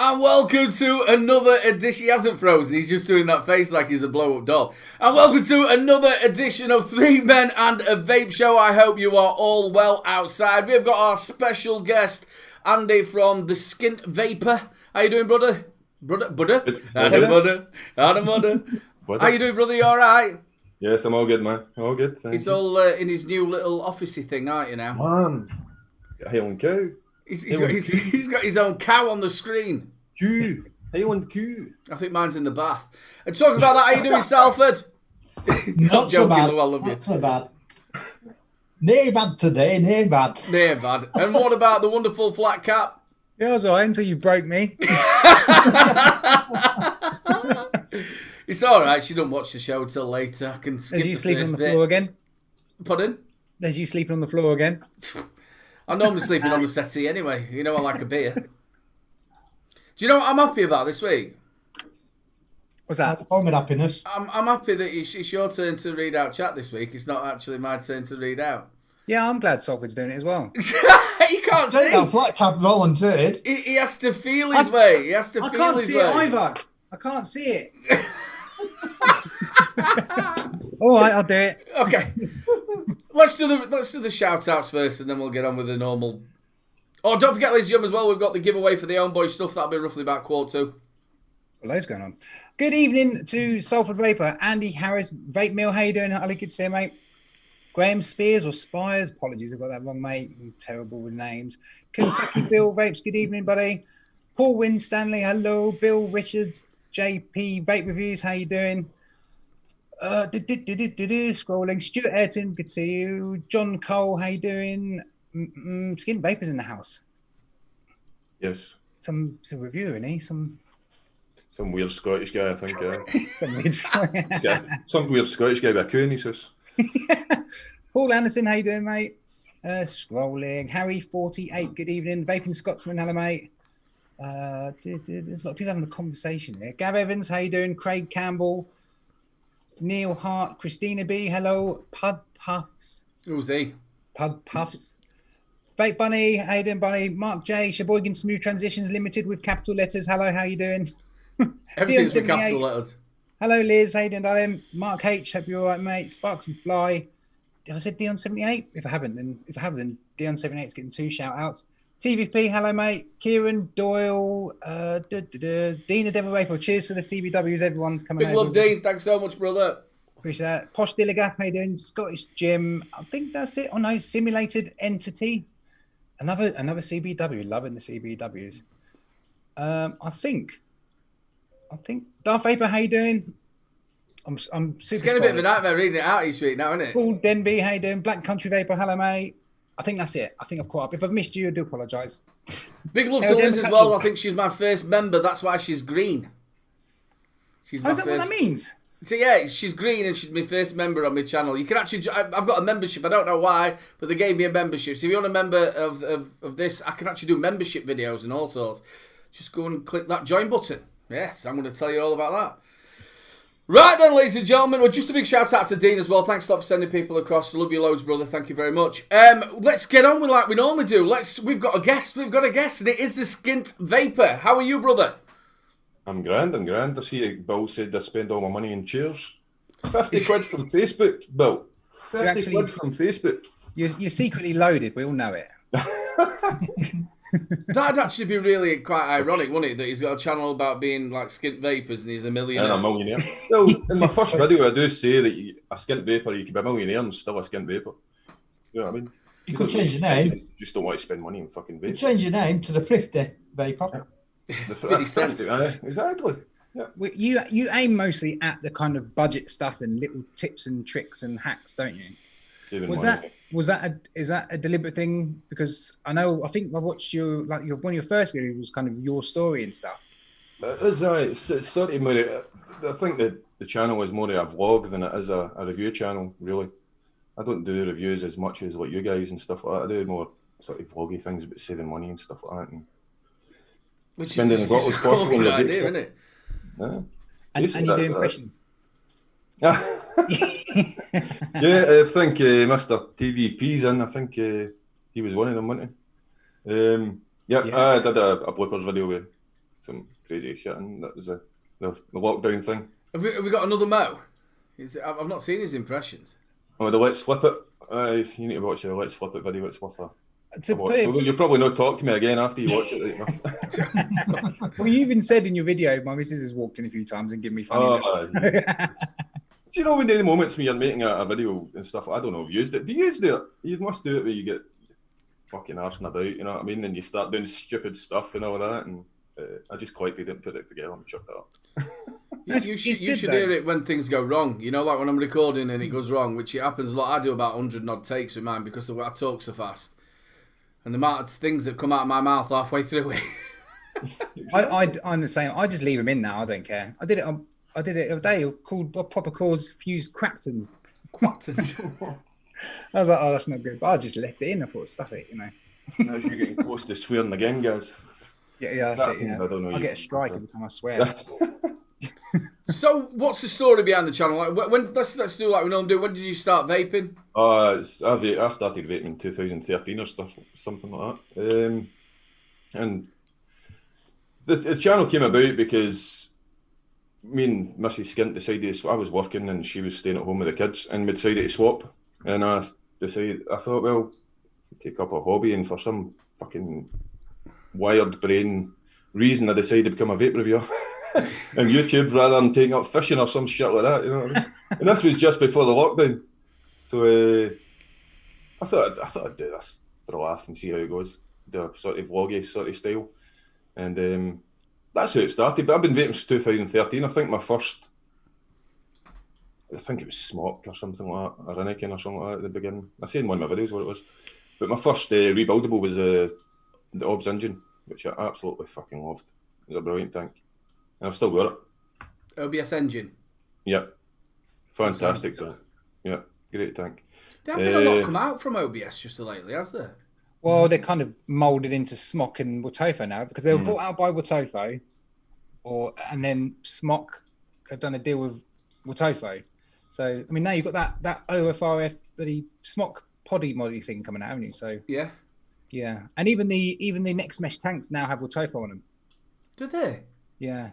And welcome to another edition. He hasn't frozen, he's just doing that face like he's a blow-up doll. And welcome to another edition of Three Men and a Vape Show. I hope you are all well outside. We've got our special guest, Andy from the SKINT Vapor. How you doing, brother? Brother? How you doing, brother? You alright? Yes, I'm all good, man. All good. He's all in his new little officey thing, aren't you now? Man, Highland cow. He's got his own cow on the screen. Highland cow. I think mine's in the bath. And talking about that, how you doing, Salford? Not so bad. Lou, I love you. Not so bad. Nae bad today, nae bad. Nae bad. And what about the wonderful flat cap? Yeah, I was alright until you broke me. It's alright, she don't watch the show until later. I can skip There's you the sleeping first on the bit. floor again. Pardon? There's you sleeping on the floor again. I'm normally sleeping on the settee anyway. You know I like a beer. Do you know what I'm happy about this week? What's that? Home with happiness. I'm happy that it's your turn to read out chat this week. It's not actually my turn to read out. Yeah, I'm glad Salford's doing it as well. He can't see. That flat cap volunteered. He has to feel his way. He has to I feel can't his see way. it either. I can't see it. All right, I'll do it. Okay. Let's do the shout outs first and then we'll get on with the normal. Oh, don't forget, ladies and gentlemen, as well, we've got the giveaway for the Own Boy stuff. That'll be roughly about 1:45. Loads going on. Good evening to Salford Vapor, Andy Harris, Vape Mill. How you doing? Ali, good to see you, mate. Graham Spears or Spires. Apologies, I got that wrong, mate. I'm terrible with names. Kentucky Bill Vapes. Good evening, buddy. Paul Winstanley. Hello. Bill Richards. JP Vape Reviews. How you doing? Scrolling. Stuart Ayrton. Good to see you. John Cole. How you doing? SKINT Vapors in the house. Yes. Some reviewer, isn't he? Some weird Scottish guy, I think. some weird. Some weird Scottish guy with a cow in his house. Paul Anderson, how you doing, mate? Scrolling. Harry 48. Good evening. Vaping Scotsman. Hello, mate. There's a lot of people having a conversation here. Gav Evans, how you doing? Craig Campbell. Neil Hart. Christina B. Hello. Pud Puffs. Who's he? Pud Puffs. Vape Bunny, how you doing, Bunny? Mark J, Sheboygan Smooth Transitions Limited with capital letters. Hello, how you doing? Everything's with Dion78. capital letters. Hello, Liz, how you doing, darling? Mark H, hope you're all right, mate. Sparks and Fly. Have I said Dion78? If I haven't, then Dion78 is getting 2 shout outs. TVP, hello, mate. Kieran Doyle, Dean the Devil Vapor. Cheers for the CBWs, everyone's coming Big over. love, Dean. Thanks so much, brother. Appreciate that. Posh Dilligaff, how you doing? Scottish Jim. I think that's it. Oh no, Simulated Entity. Another CBW. Loving the CBWs. I think Darth Vapor, how you doing? I'm super. It's getting a bit of a nightmare reading it out each week now, isn't it? Paul Denby, how you doing? Black Country Vapor, hello, mate. I think that's it. I think I've caught up. If I've missed you, I do apologise. Big love How to you doing, Liz as Patrick? well. I think she's my first member. That's why she's green. She's Oh, is that what that means? So yeah, she's green and she's my first member on my channel. You can actually, I've got a membership. I don't know why, but they gave me a membership. So if you're a member of this, I can actually do membership videos and all sorts. Just go and click that join button. Yes, I'm going to tell you all about that. Right then, ladies and gentlemen, well, just a big shout out to Dean as well. Thanks a lot for sending people across. Love you loads, brother. Thank you very much. Let's get on with like we normally do. We've got a guest, and it is the SKINT Vapor. How are you, brother? I'm grand. I see Bill said I spend all my money in chairs. 50 quid from Facebook, Bill. 50 quid from Facebook. You're secretly loaded. We all know it. That'd actually be really quite ironic, wouldn't it? That he's got a channel about being like SKINT Vapors and he's a millionaire. And a millionaire. Well, in my first video, I do say that a SKINT Vapor, you can be a millionaire and still a SKINT Vapor. You know what I mean? You could change your name. You just don't want to spend money on fucking You vape. change your name to the Thrifty Vapor. The 50 cents. 50, exactly. Yeah. You aim mostly at the kind of budget stuff and little tips and tricks and hacks, don't you? Saving Is money. that a deliberate thing? Because I think I watched one of your first videos was kind of your story and stuff. It is, it's sort of more. I think that the channel is more of a vlog than it is a review channel, really. I don't do reviews as much as like you guys and stuff like that. I do more sort of vloggy things about saving money and stuff like that. And Which spending is as little as possible a on good the idea, vape isn't it? Yeah. And you do impressions. Yeah, I think Mr. TVP's in. I think he was one of them, wasn't he? Yeah, Yeah. I did a bloopers video with some crazy shit, and that was the lockdown thing. Have we got another Mo? I've not seen his impressions. Oh, the Let's Flip It. You need to watch the Let's Flip It video. It's worth a watch. It, You'll probably not talk to me again after you watch it. Right? well, you even said in your video, my missus has walked in a few times and given me funny looks. Do you know when the moments when you're making a video and stuff? I don't know if you used it. Do you use it? You must do it where you get fucking arsing about, you know what I mean? And you start doing stupid stuff and all that. And I just collected it and put it together and chucked it up. You should hear it when things go wrong. You know, like when I'm recording and it goes wrong, which it happens a lot. I do about 100 odd takes with mine because of I talk so fast. And the amount of things that come out of my mouth halfway through it. I'm the same. I just leave them in now. I don't care. I did it the other day. Called proper chords fused Cracktons. I was like, oh, that's not good. But I just left it in. I thought, stuff it, you know. Now you're getting close to swearing again, guys. Yeah, that's it. Yeah. I don't know. I get a strike every time I swear. So, what's the story behind the channel? Like, let's do like we normally do. When did you start vaping? I started vaping in 2013 or something like that. And the channel came about because me and Mrs. Skint decided. I was working and she was staying at home with the kids, and we decided to swap. And I thought, well, take up a hobby, and for some fucking wired brain reason, I decided to become a vape reviewer. on YouTube rather than taking up fishing or some shit like that, you know what I mean? And this was just before the lockdown. So I thought I'd do this for a laugh and see how it goes. Do a sort of vloggy sort of style. And that's how it started. But I've been vaping since 2013. I think it was Smock or something like that, or Anakin or something like that at the beginning. I said in one of my videos what it was. But my first rebuildable was the OBS engine, which I absolutely fucking loved. It was a brilliant tank. And I've still got it. OBS engine? Yep. Fantastic tank. Yeah, great tank. There hasn't been a lot come out from OBS just lately, has there? Well, they're kind of moulded into Smock and Watofo now because they were bought out by Watofo, and then Smock have done a deal with Watofo. So, I mean, now you've got that OFRF bloody Smock poddy thing coming out, haven't you? So yeah. And even the next mesh tanks now have Watofo on them. Do they? Yeah.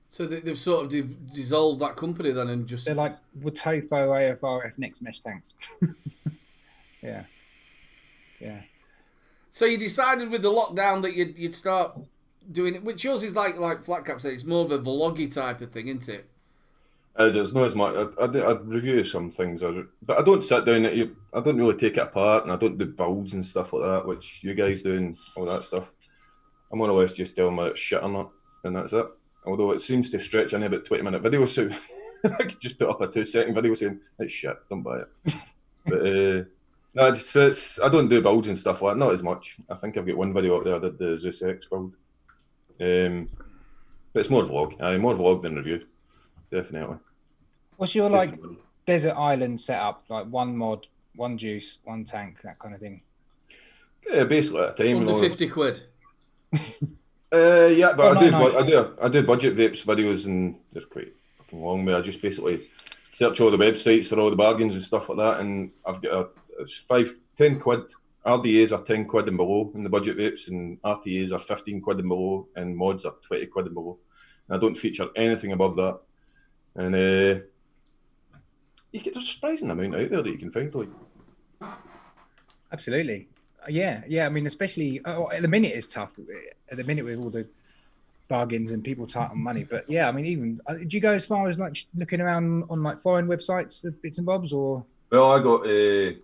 So they've sort of dissolved that company then and just... They're like Watofo AFRF next mesh tanks. Yeah. So you decided with the lockdown that you'd start doing it, which yours is like Flat Cap said, it's more of a vloggy type of thing, isn't it? It's not as much. I review some things, but I don't sit down. I don't really take it apart, and I don't do builds and stuff like that, which you guys do and all that stuff. I'm more or less just telling them it's shit or not, and that's it. Although it seems to stretch in about 20-minute videos, so I could just put up a 2-second video saying it's shit, don't buy it. But no, I don't do builds and stuff like that, not as much. I think I've got one video up there. I did the Zeus X build, but it's more vlog. More vlog than review. Definitely. What's your desert island setup? Like one mod, one juice, one tank, that kind of thing. Yeah, basically at a time. Under 50 quid. Yeah, but I do budget vapes videos, and they're quite fucking long. Where I just basically search all the websites for all the bargains and stuff like that, and I've got it's 10 quid. RDAs are 10 quid and below in the budget vapes, and RTAs are 15 quid and below, and mods are 20 quid and below. And I don't feature anything above that. And there's a surprising amount out there that you can find. Absolutely. Yeah. I mean, especially at the minute it's tough. At the minute with all the bargains and people tight on money. But yeah, I mean, even do you go as far as like looking around on like foreign websites with bits and bobs, or? Well, I got I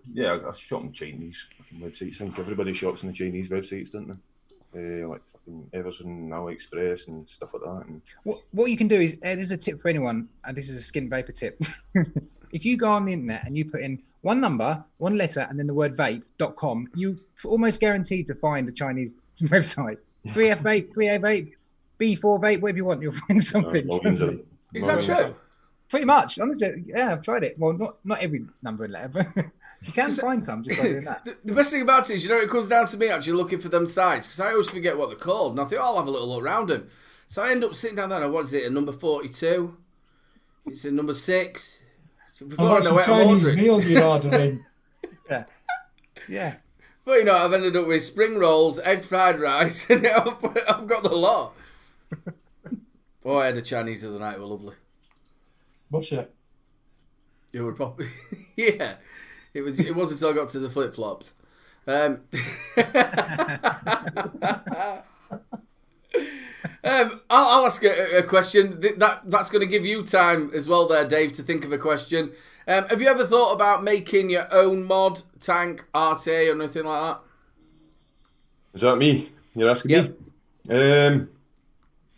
shop on Chinese fucking websites. I think everybody shops on the Chinese websites, don't they? Like fucking Everson, AliExpress, and stuff like that. And what you can do is this is a tip for anyone, and this is a SKINT vapor tip. If you go on the internet and you put in one number, one letter, and then the word vape.com, you almost guaranteed to find a Chinese website. 3F vape, 3A vape, B4 vape, whatever you want, you'll find something. Is that true? Pretty much, honestly. Yeah, I've tried it. Well, not every number and letter, but you can find some just by doing that. The best thing about it is, it comes down to me actually looking for them sites, because I always forget what they're called, and I think I'll have a little look around them. So I end up sitting down there, and what is it, a number 42? It's a number 6. Before I know it, I'm ordering. Meal you're ordering. Yeah. But I've ended up with spring rolls, egg fried rice, and I've got the lot. Oh, I had a Chinese the other night. It were lovely. What's it? It were probably yeah. It was. It wasn't until I got to the flip flops. I'll ask a question. That's going to give you time as well, there, Dave, to think of a question. Have you ever thought about making your own mod, tank, RTA, or anything like that? Is that me? You're asking Yep. me?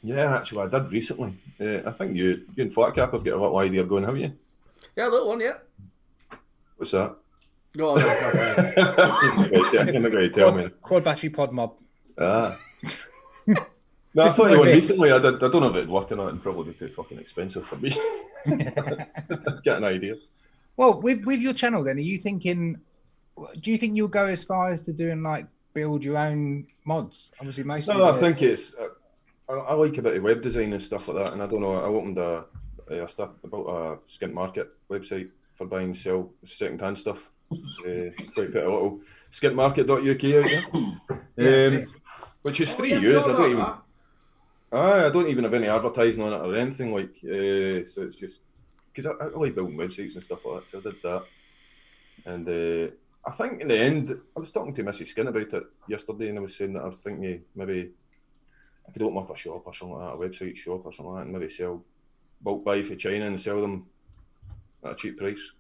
Yeah, actually, I did recently. I think you and Flatcap have got a little idea going, haven't you? Yeah, a little one, yeah. What's that? Go on, You're not going to tell me. Quad battery pod mob. Ah. No, I thought you one recently. I don't know if it'd work or not, and probably be too fucking expensive for me. Get an idea. Well, with your channel, then, are you thinking? Do you think you'll go as far as to doing like build your own mods? Obviously, most. No, I think it's. I like a bit of web design and stuff like that, and I don't know. I opened a stuff about a SKINT market website for buying and sell second-hand stuff. Quite put a little skintmarket.uk out there, which is free use. I don't even have any advertising on it or anything like. So it's just because I like building websites and stuff like that. So I did that, and I think in the end, I was talking to Mrs. Skin about it yesterday, and I was saying that I was thinking maybe I could open up a shop or something like that, a website shop or something like that, and maybe sell bulk buy for China and sell them at a cheap price.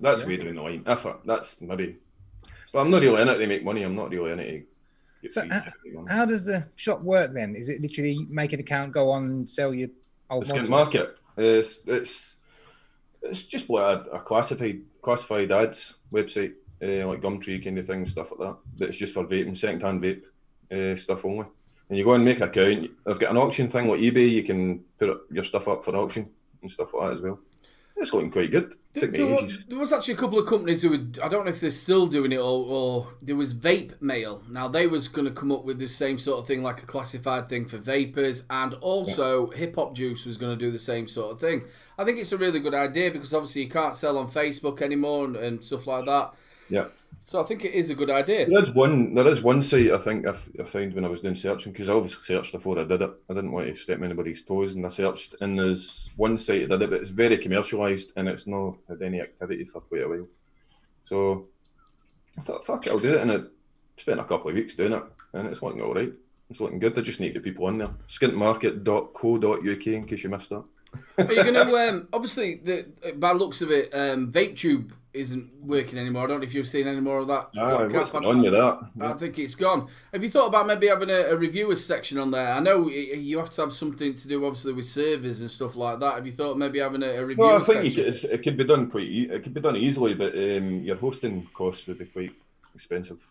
That's way down the line. That's maybe, but I'm not really in it to make money. I'm not really in it to get So fees to make money. how does the shop work then? Is it literally make an account, go on and sell your old The SKINT models? market. It's just like a classified ads website, like Gumtree kind of thing, stuff like that. But it's just for vaping, second-hand vape stuff only. And you go and make an account. I've got an auction thing like eBay. You can put your stuff up for auction and stuff like that as well. It's looking quite good. There was actually a couple of companies who would, I don't know if they're still doing it, or there was Vape Mail. Now, they was going to come up with the same sort of thing, like a classified thing for vapors, and also Hip Hop Juice was going to do the same sort of thing. I think it's a really good idea because obviously you can't sell on Facebook anymore and stuff like that. Yeah. So I think it is a good idea. There is one site I think I found when I was doing searching, because I obviously searched before I did it. I didn't want to step on anybody's toes, and I searched, and there's one site that did it, but it's very commercialised and it's not had any activity for quite a while. So I thought, fuck it, I'll do it, and I spent a couple of weeks doing it, and it's looking all right. It's looking good. I just need the people on there. skintmarket.co.uk in case you missed that. Are you going to, obviously, by looks of it, VapeTube isn't working anymore. I don't know if you've seen any more of that. What's going on with that? I think it's gone. Have you thought about maybe having a reviewers section on there? I know you have to have something to do, obviously, with servers and stuff like that. Have you thought maybe having a reviewers section? Well, I think it could be done it could be done easily, but your hosting costs would be quite expensive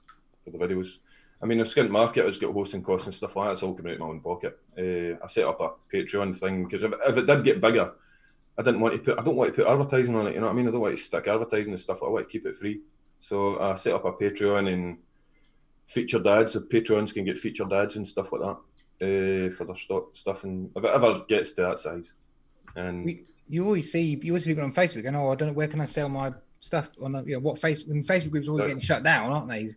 for the videos. I mean, if SKINT Market has got hosting costs and stuff like that, it's all coming out of my own pocket. I set up a Patreon thing because if it did get bigger, I don't want to put advertising on it. You know what I mean? I don't want to stick advertising and stuff. I want to keep it free. So I set up a Patreon and featured ads. So Patreons can get featured ads and stuff like that for their stuff. And if it ever gets to that size, and you always see people on Facebook going, "Oh, I don't know, where can I sell my stuff?" On what Facebook groups are always getting shut down, aren't they?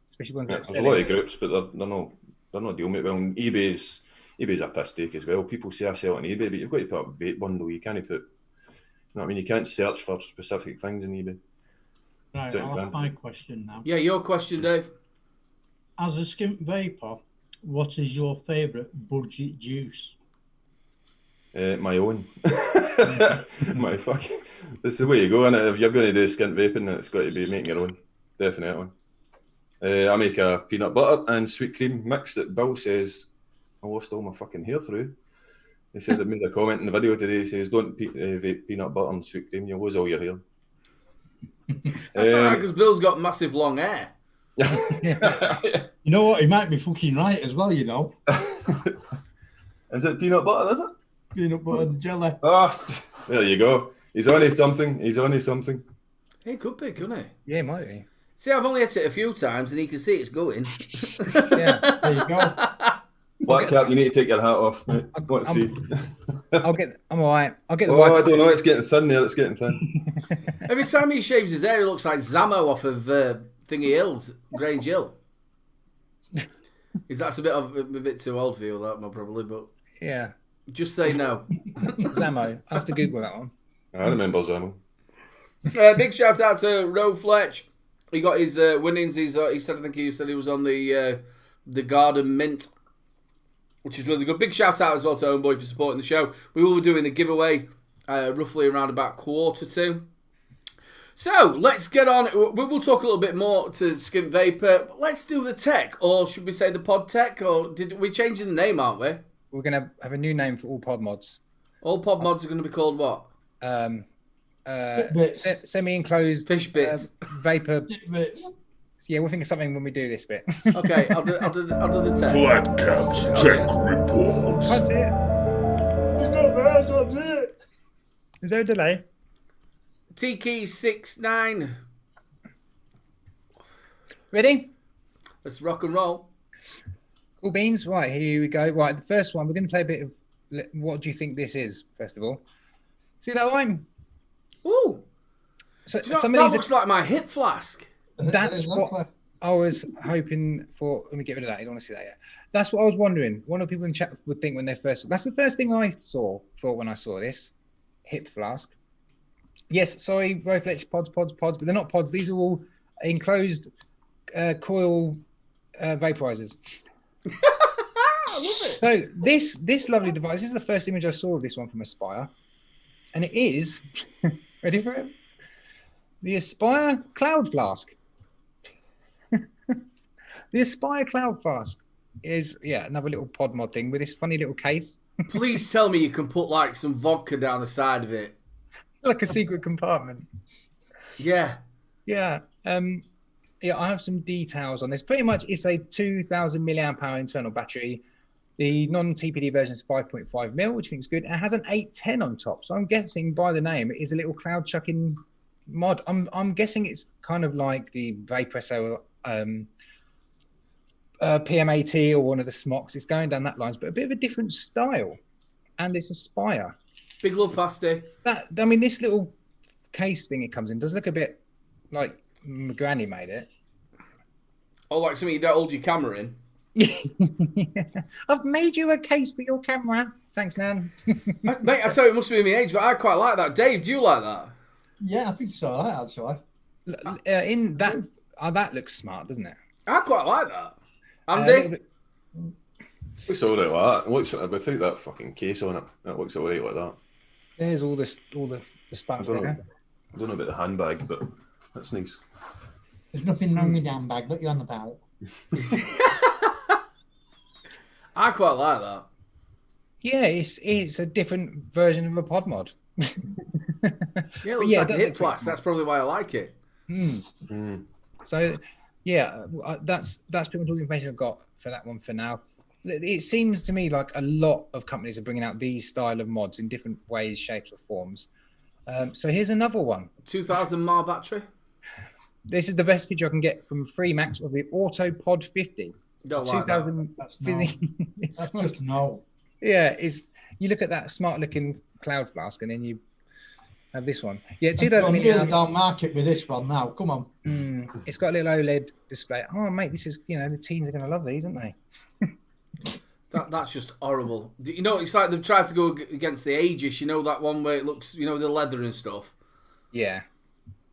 Especially ones that there's sell a lot of groups, but they're not dealing with it well. And eBay's a piss take as well. People say I sell on eBay, but you've got to put up a vape bundle. You can't put, you know what I mean? You can't search for specific things in eBay. Right, Certain I'll have brand. my question now. Yeah, your question, Dave. As a skimp vapor, what is your favourite budget juice? My own. My fucking. It's the way you go, innit? If you're going to do skint vaping, it's got to be making your own. Definitely. I make a peanut butter and sweet cream mix that Bill says I lost all my fucking hair through. He said, I made a comment in the video today. He says, don't vape peanut butter and sweet cream, you'll lose all your hair. That's alright, because Bill's got massive long hair. You know what? He might be fucking right as well, you know. Is it peanut butter, is it? Peanut butter and jelly. Oh, there you go. He's only something. He could be, couldn't he? Yeah, might be. See, I've only hit it a few times and you can see it's going. Yeah, There you go. Black cap, you need to take your hat off, mate. I want to see. I'm all right. I'll get the Oh, wife. I don't know. It's getting thin there. It's getting thin. Every time he shaves his hair, it looks like Zammo off of Thingy Hills, Grange Hill. Is that a bit too old for you, that, probably, but... Yeah. Just say no. Zamo. I have to Google that one. I remember Zamo. Big shout out to Ro Fletch. He got his winnings. He said, I think he said he was on the Garden Mint, which is really good. Big shout out as well to Homeboy for supporting the show. We will be doing the giveaway roughly around about 1:45. So let's get on. We will talk a little bit more to Skint Vapor. Let's do the tech, or should we say the pod tech? Or did we changing the name, aren't we? We're going to have a new name for all pod mods. All pod mods are going to be called what? Semi-enclosed Fish bits. vapor. Bits. Yeah, we'll think of something when we do this bit. Okay, I'll do the tech. Flat Caps Tech Reports. That's it. It's not there, that's it. Is there a delay? Tiki69. Ready? Let's rock and roll. Cool beans. Right, here we go. Right, the first one, we're going to play a bit of what do you think this is, first of all. See that one? Ooh. So, Do you know, some that of these looks like my hip flask. That's what I was hoping for. Let me get rid of that. You don't want to see that yet. That's what I was wondering. One of the people in chat would think when they first. That's the first thing I thought when I saw this hip flask. Yes, sorry, Rofletch pods, but they're not pods. These are all enclosed coil vaporizers. I love it. So this lovely device. This is the first image I saw of this one from Aspire, and it is ready for it. The Aspire Cloud Flask. The Aspire Cloud Flask is another little pod mod thing with this funny little case, Please tell me you can put like some vodka down the side of it. like a secret compartment. Yeah. Yeah. I have some details on this. Pretty much, it's a 2,000 milliamp hour internal battery. The non-TPD version is 5.5 mil, which I think is good. It has an 810 on top, so I'm guessing by the name it is a little cloud chucking mod. I'm guessing it's kind of like the Vapresso PM80 or one of the Smocks. It's going down that lines, but a bit of a different style. And it's Aspire. Big love, Pasty. This little case thing it comes in does look a bit like my granny made it. Oh, like something you don't hold your camera in. I've made you a case for your camera. Thanks, Nan. Mate, I tell you, it must be my age, but I quite like that. Dave, do you like that? Yeah, I think so, actually. In that, that looks smart, doesn't it? I quite like that. Andy? Looks all right like that. Looks without that fucking case on it. It looks all right like that. There's all the stuff I don't know. there. I don't know about the handbag, but that's nice. There's nothing wrong with the handbag, what you're on about. I quite like that. Yeah, it's a different version of a pod mod. Yeah, it looks like a hip flask. That's probably why I like it. So, that's pretty much all the information I've got for that one for now. It seems to me like a lot of companies are bringing out these style of mods in different ways, shapes, or forms. So here's another one. 2,000 mAh battery. This is the best picture I can get from FreeMax of the Auto Pod 50. Don't like that. 2,000 That's fizzy. That's just no. Yeah, you look at that smart looking cloud flask and then you have this one. Yeah, 2,000 I'm really milliamp. down market with this one now. Come on. It's got a little OLED display. Oh, mate, this is, the teens are going to love these, aren't they? That's just horrible. You know, it's like they've tried to go against the Aegis. You know that one where it looks, the leather and stuff. Yeah.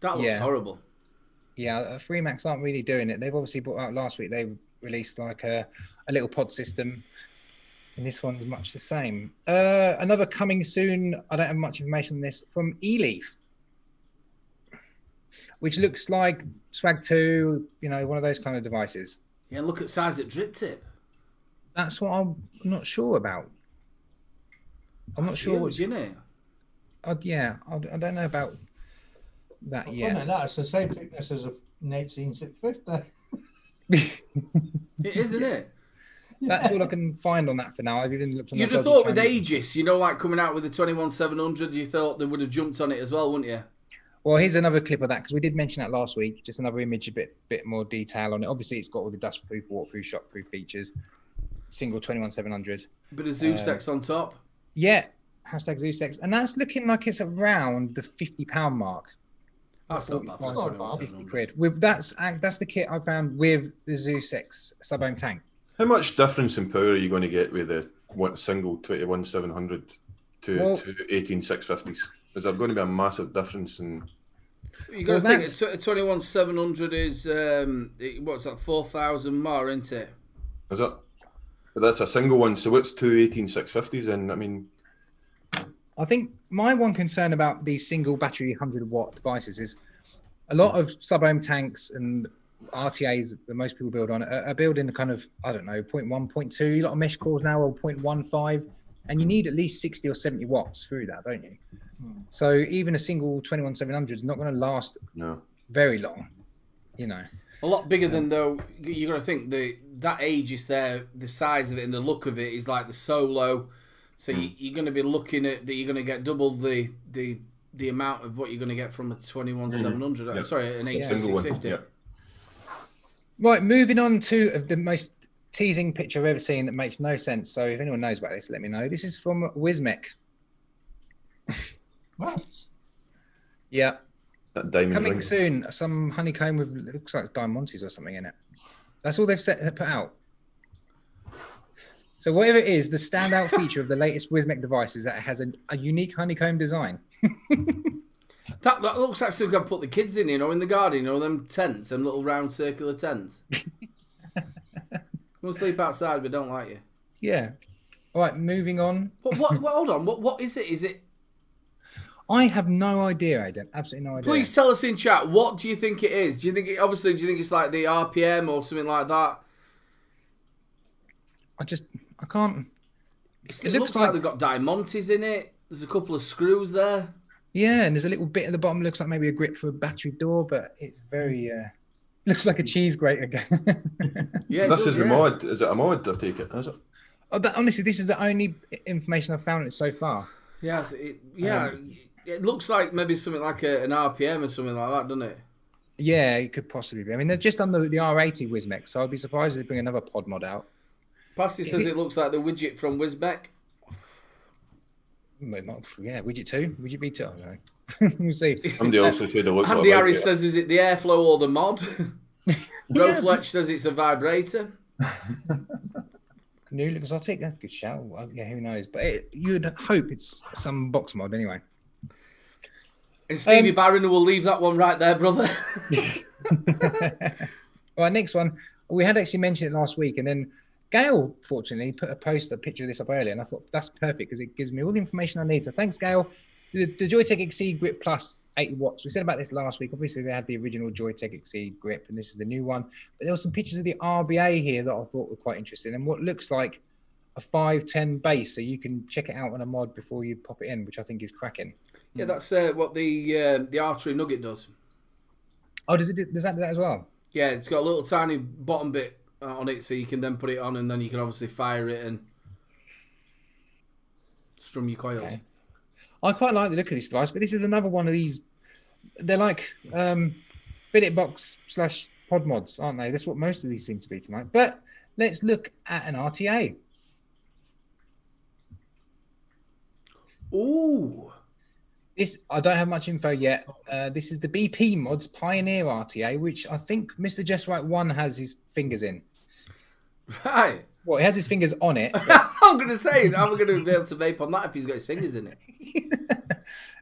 That looks horrible. Yeah, FreeMax aren't really doing it. They've obviously brought out last week. They released like a little pod system, and this one's much the same. Another coming soon. I don't have much information on this from eLeaf, which looks like Swag 2. One of those kind of devices. Yeah, look at size at drip tip. That's what I'm not sure about. I'm not sure what's in it. I don't know about that yet. That's the same thickness as an 18650. It is, isn't it? That's all I can find on that for now. I didn't look on. You'd have thought with Aegis, like coming out with the 21700, you thought they would have jumped on it as well, wouldn't you? Well, here's another clip of that because we did mention that last week. Just another image, a bit more detail on it. Obviously, it's got all the dustproof, waterproof, shockproof features. Single 21700. Bit of Zoosex on top. Yeah, hashtag Zoosex, and that's looking like it's around the £50 mark. That's not bad. For 50 quid. That's the kit I found with the Zoosex sub-ohm tank. How much difference in power are you going to get with the one single 21,700 to 18,650s? Is there going to be a massive difference in? You got to think a 21,700 is what's that, 4,000 more, isn't it? Is it? But that's a single one. So what's two 18,650s? And I mean, I think my one concern about these single battery 100-watt devices is a lot of sub-ohm tanks and RTAs that most people build on are building kind of, I don't know, 0.1, 0.2. A lot of mesh cores now are 0.15, and you need at least 60 or 70 watts through that, don't you? So even a single 21,700 is not going to last very long, you know. A lot bigger than, though, you got to think that age is there, the size of it and the look of it is like the Solo. So you're going to be looking at that. You're going to get double the amount of what you're going to get from a 21,700. Yeah. Sorry, an 18,650. Yeah. Right, moving on to the most teasing picture I've ever seen that makes no sense. So if anyone knows about this, let me know. This is from Wismec. What? Yeah. That diamond Coming ring. soon, some honeycomb with, it looks like diamantes or something in it. That's all they've put out. So whatever it is, the standout feature of the latest Wismec device is that it has a unique honeycomb design. That looks like something I've put the kids in, in the garden, them tents, them little round circular tents. We'll sleep outside, we don't like you. Yeah. All right, moving on. But hold on, what is it? Is it? I have no idea, Aidan. Absolutely no idea. Please tell us in chat, what do you think it is? Do you think it's like the RPM or something like that? I can't. It looks like they've got diamantes in it. There's a couple of screws there. Yeah, and there's a little bit at the bottom. Looks like maybe a grip for a battery door, but it's very. Looks like a cheese grater again. Yeah, this is a mod. Is it a mod? I take it. Is it? Oh, honestly, this is the only information I've found on it so far. Yeah, it looks like maybe something like an RPM or something like that, doesn't it? Yeah, it could possibly be. I mean, they're just on the R80 Wismec, so I'd be surprised if they bring another pod mod out. Passy says it looks like the widget from Wismec. Yeah, widget 2, widget V2. I don't know. We'll see. Somebody also said it looks Andy like Harris says, is it the airflow or the mod? Rofletch says it's a vibrator. New exotic, that's a good shout. Well, yeah, who knows? But you'd hope it's some box mod anyway. And Stevie Barron will leave that one right there, brother. All right, next one. We had actually mentioned it last week, and then Gail, fortunately, put a picture of this up earlier, and I thought that's perfect because it gives me all the information I need. So thanks, Gail. The Joytech Exceed Grip Plus 80 watts. We said about this last week. Obviously, they had the original Joytech Exceed Grip, and this is the new one. But there were some pictures of the RBA here that I thought were quite interesting, and what looks like a 510 base. So you can check it out on a mod before you pop it in, which I think is cracking. Yeah, that's what the artery nugget does. Oh, does that do that as well? Yeah, it's got a little tiny bottom bit on it, so you can then put it on, and then you can obviously fire it and strum your coils. Okay. I quite like the look of this device, but this is another one of these. They're like billet box / pod mods, aren't they? That's what most of these seem to be tonight. But let's look at an RTA. Ooh. This, I don't have much info yet. This is the BP Mods Pioneer RTA, which I think Mr. Just Right 1 has his fingers in. Right. Well, he has his fingers on it. I'm going to say, I'm going to be able to vape on that if he's got his fingers in it.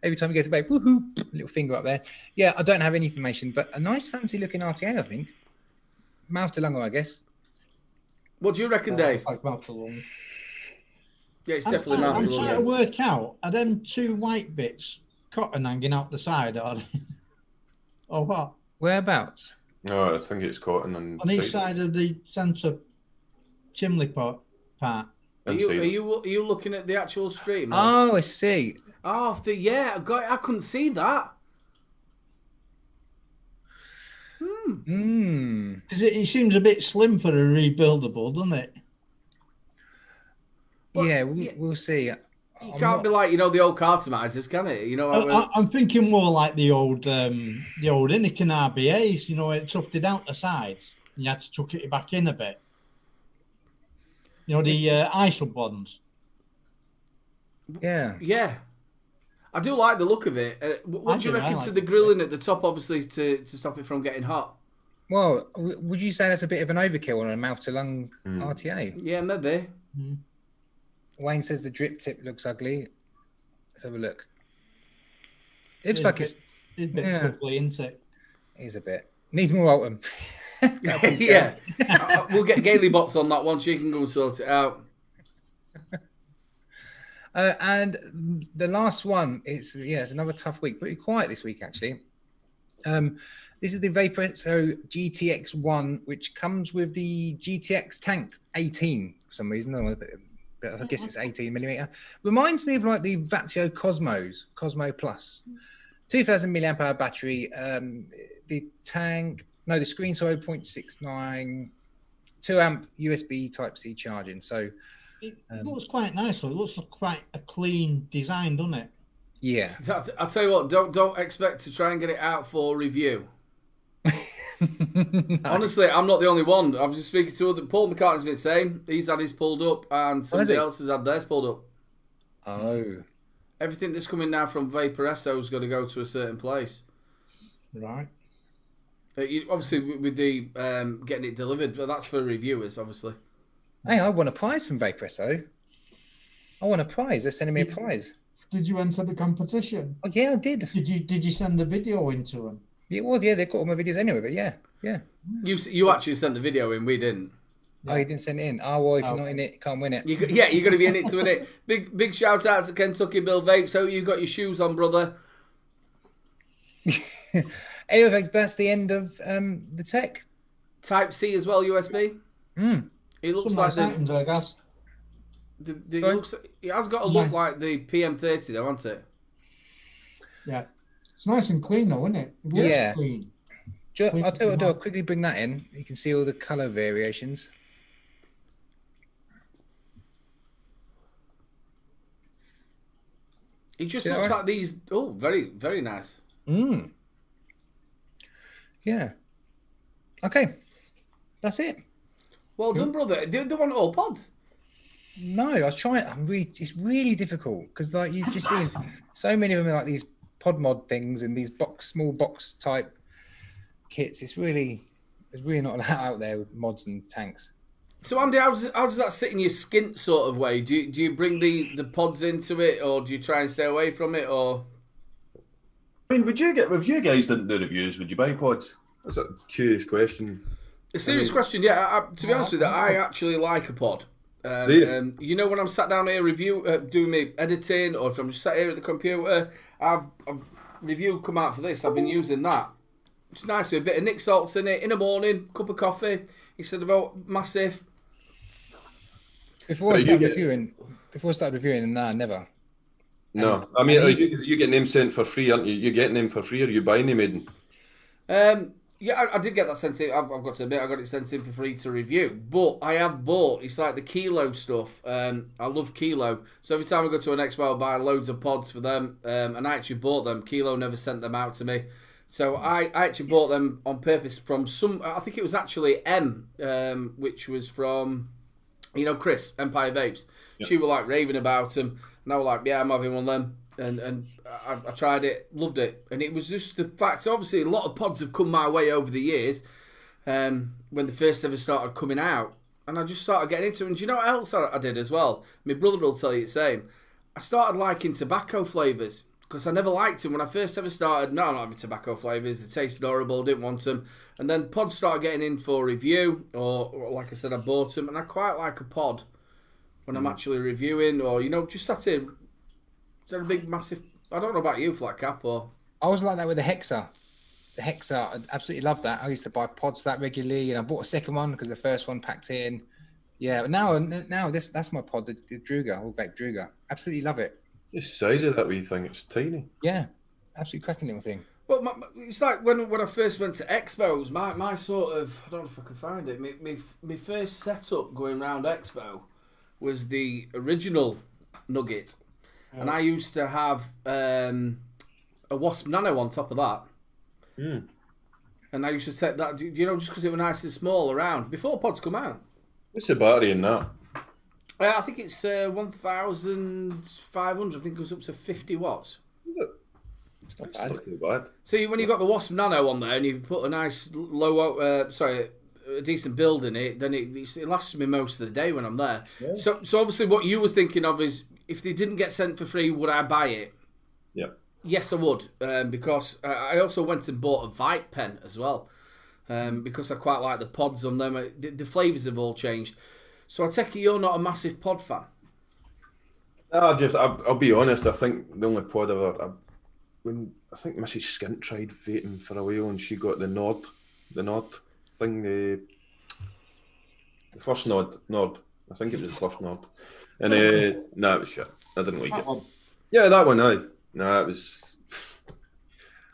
Every time he goes to vape, woohoo, little finger up there. Yeah, I don't have any information, but a nice fancy looking RTA, I think. Mouth to lung, I guess. What do you reckon, Dave? Like mouth to lung. Yeah, it's definitely mouth to I'm lung. trying Yeah. to work out, are them two white bits cotton hanging out the side, or what? Whereabouts? No, I think it's cotton and On each side of the centre chimney pot part. Are you looking at the actual stream? Or? Oh, I see. Oh, I couldn't see that. It seems a bit slim for a rebuildable, doesn't it? Well, yeah, we'll see. You can't be like, the old cartomizers, can it? I'm thinking more like the old Inican RBAs, it tufted out the sides and you had to tuck it back in a bit. The ISO ones. Yeah. Yeah. I do like the look of it. What do you reckon to the grilling at the top, obviously, to stop it from getting hot? Well, would you say that's a bit of an overkill on a mouth to lung RTA? Yeah, maybe. Wayne says the drip tip looks ugly. Let's have a look. It looks It's like a it's bit, a bit yeah. ugly, isn't it? He's a bit. Needs more Alton. Yeah. We'll get Gailey Bots on that one. She can go and sort it out. And the last one, it's another tough week. Pretty quiet this week, actually. This is the Vape GTX1, which comes with the GTX Tank 18 for some reason. I don't know, but I guess it's 18mm. Reminds me of like the Vaptio Cosmo Plus. 2000 milliamp hour battery. The screen, 0.69, 2 amp USB Type C charging. So it looks quite nice. Though. It looks quite a clean design, doesn't it? Yeah. I'll tell you what, don't expect to try and get it out for review. No. Honestly, I'm not the only one. I've just speaking to other. Paul McCartney's been the same. He's had his pulled up, and somebody else has had theirs pulled up. Oh. Everything that's coming now from Vaporesso is going to go to a certain place. Right. Obviously, with the getting it delivered, but that's for reviewers, obviously. Hey, I won a prize from Vaporesso. I won a prize. They're sending me a prize. Did you enter the competition? Oh yeah, I did. Did you send a video into them? Yeah, well, yeah, they've got all my videos anyway. But yeah. You actually sent the video in. We didn't. Oh, you didn't send it in. Oh, well, if you're not in it, you can't win it. You're going to be in it to win it. Big shout out to Kentucky Bill Vapes. So you got your shoes on, brother. Anyway, folks, that's the end of the tech. Type C as well, USB. It looks like items, I guess. It has got a look like the PM30 though, hasn't it? Yeah. It's nice and clean though, isn't it? It looks clean. I'll tell you what I'll do. I'll quickly bring that in. You can see all the colour variations. It just looks like these. Oh, very, very nice. Yeah. Okay. That's it. Well done, brother. They want all pods. No, I was trying. It's really difficult because like you just see so many of them are like these pod mod things and these small box type kits. There's really not a lot out there with mods and tanks. So Andy, how does that sit in your skint sort of way? Do you bring the pods into it, or do you try and stay away from it, or? I mean, if you guys didn't do reviews, would you buy pods? That's a curious question. A serious question, yeah. To be honest with you, I actually like a pod. You know, when I'm sat down here doing my editing, or if I'm just sat here at the computer, a review come out for this. I've been using that. It's nice with a bit of Nick salts in it in the morning, cup of coffee instead of massive. Before I start reviewing, nah, never. No, I mean, you getting them sent for free, aren't you? You're getting them for free, or you buying them, Aiden? Yeah, I did get that sent in. I've got to admit, I got it sent in for free to review. But I have bought, it's like the Kilo stuff. I love Kilo. So every time I go to an expo, I buy loads of pods for them. And I actually bought them. Kilo never sent them out to me. So I actually bought them on purpose from I think it was actually M, which was from, Chris, Empire Vapes. Yep. She was like raving about them. And I was like, yeah, I'm having one of them. And I tried it, loved it. And it was just the fact, obviously, a lot of pods have come my way over the years when they first ever started coming out. And I just started getting into it. And do you know what else I did as well? My brother will tell you the same. I started liking tobacco flavours because I never liked them. When I first ever started, no, I'm not having tobacco flavours. They tasted horrible, didn't want them. And then pods started getting in for review, or like I said, I bought them. And I quite like a pod when I'm actually reviewing, or, just sat here. Is there a big, massive... I don't know about you, Flat Cap, or... I was like that with the Hexa. The Hexa, I absolutely loved that. I used to buy pods that regularly, and I bought a second one because the first one packed in. Yeah, but now that's my pod, the Druga, all Vape Druga. Absolutely love it. The size of that wee thing, it's tiny. Yeah, absolutely cracking little thing. Well, it's like when I first went to expos, my sort of... I don't know if I can find it. My first setup going round expo was the original Nugget. And I used to have a Wasp Nano on top of that. And I used to set that, just because it was nice and small around, before pods come out. What's the battery in that? I think it's 1,500. I think it goes up to 50 watts. Is it? It's not too bad. So when you've got the Wasp Nano on there and you put a nice low, a decent build in it, then it lasts me most of the day when I'm there. Yeah. So obviously what you were thinking of is, if they didn't get sent for free, would I buy it? Yeah. Yes, I would, because I also went and bought a Vape pen as well, because I quite like the pods on them. The flavours have all changed. So I take it you're not a massive pod fan? I'll be honest, I think the only pod I think Mrs. Skint tried vaping for a while and she got the nod thing, the first nod. I think it was the first nod. And it was shit. I didn't like it. Yeah, that one, aye. It was...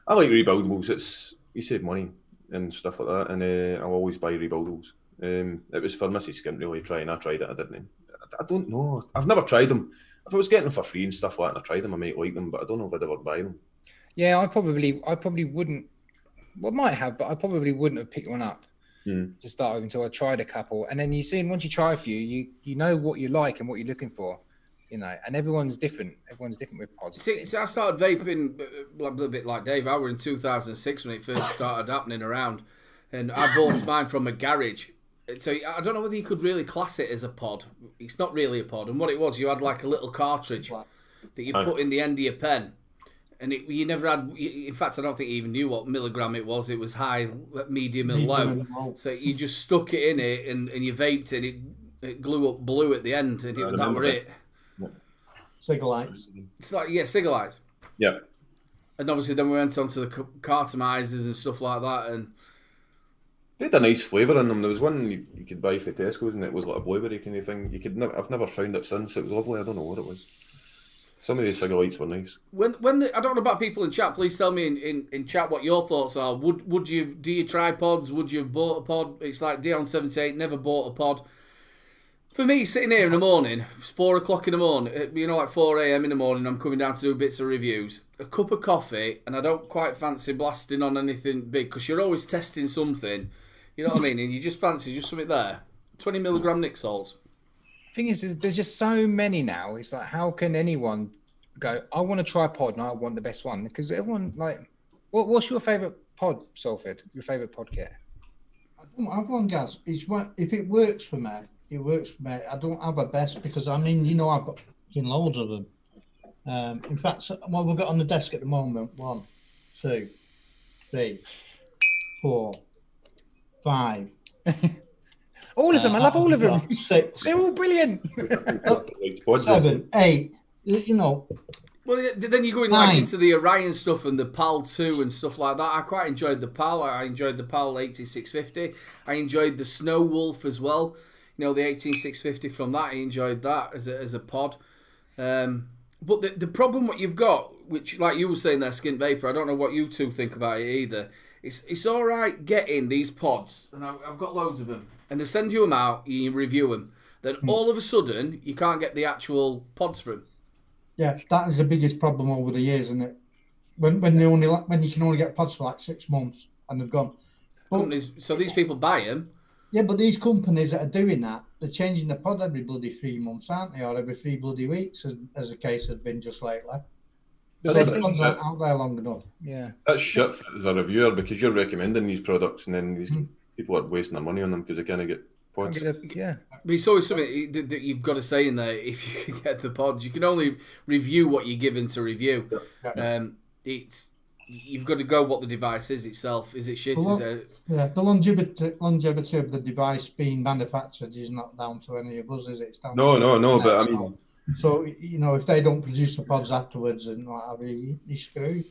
I like rebuildables. You save money and stuff like that, and I'll always buy rebuildables. It was for Mrs. Skint really trying. I tried it, I didn't. I don't know. I've never tried them. If I was getting them for free and stuff like that and I tried them, I might like them, but I don't know if I'd ever buy them. Yeah, I probably wouldn't. Well, might have, but I probably wouldn't have picked one up to start with until I tried a couple. And then once you try a few, you know what you like and what you're looking for, and everyone's different. Everyone's different with pods. See, I started vaping a little bit like Dave. I were in 2006 when it first started happening around, and I bought mine from a garage. So I don't know whether you could really class it as a pod. It's not really a pod. And what it was, you had like a little cartridge that you put in the end of your pen. And you never had... In fact, I don't think you even knew what milligram it was. It was high, medium and low. So you just stuck it in it and you vaped it. It glue up blue at the end. And that were it. Cigarettes. It's like, cigarettes. Yeah. And obviously then we went on to the cartomizers and stuff like that. And they had a nice flavour in them. There was one you could buy for Tesco's and it was like a blueberry kind of thing. I've never found it since. It was lovely. I don't know what it was. Some of the cigarettes were nice. I don't know about people in chat. Please tell me in chat what your thoughts are. Do you try pods? Would you have bought a pod? It's like Dion78 never bought a pod. For me, sitting here in the morning, it's 4 o'clock in the morning. Like 4 a.m. in the morning. I'm coming down to do bits of reviews. A cup of coffee, and I don't quite fancy blasting on anything big because you're always testing something. You know what I mean? And you just fancy just something there. 20 milligram Nick salts. Thing is, there's just so many now. It's like, how can anyone go, I want to try a pod and I want the best one? Because everyone, what's your favourite pod, Salford? Your favourite pod kit? I don't have one, Gaz. If it works for me, it works for me. I don't have a best because, I've got loads of them. In fact, what we've got on the desk at the moment, 1, 2, 3, 4, 5. All of them. I love all of them. 6. They're all brilliant. 7, 8. Well, then you go into the Orion stuff and the PAL 2 and stuff like that. I quite enjoyed the PAL. I enjoyed the PAL 18650. I enjoyed the Snow Wolf as well. The 18650 from that. I enjoyed that as a pod. But the problem what you've got, which like you were saying there, Skint Vapor, I don't know what you two think about it either. It's all right getting these pods, and I've got loads of them, and they send you them out, you review them. Then all of a sudden, you can't get the actual pods for them. Yeah, that is the biggest problem over the years, isn't it? When you can only get pods for like 6 months and they've gone. So these people buy them. Yeah, but these companies that are doing that, they're changing the pod every bloody 3 months, aren't they? Or every 3 bloody weeks, as the case has been just lately. The pods aren't out there long enough. Yeah, that's shit as a reviewer because you're recommending these products and then these people are wasting their money on them because they can't get pods. Yeah, but it's always something that you've got to say in there. If you can get the pods, you can only review what you're given to review. You've got to go what the device is itself. Is it shit? The longevity of the device being manufactured is not down to any of us, is it? It's down no. But I mean, so if they don't produce the pods afterwards and what have you, you're screwed.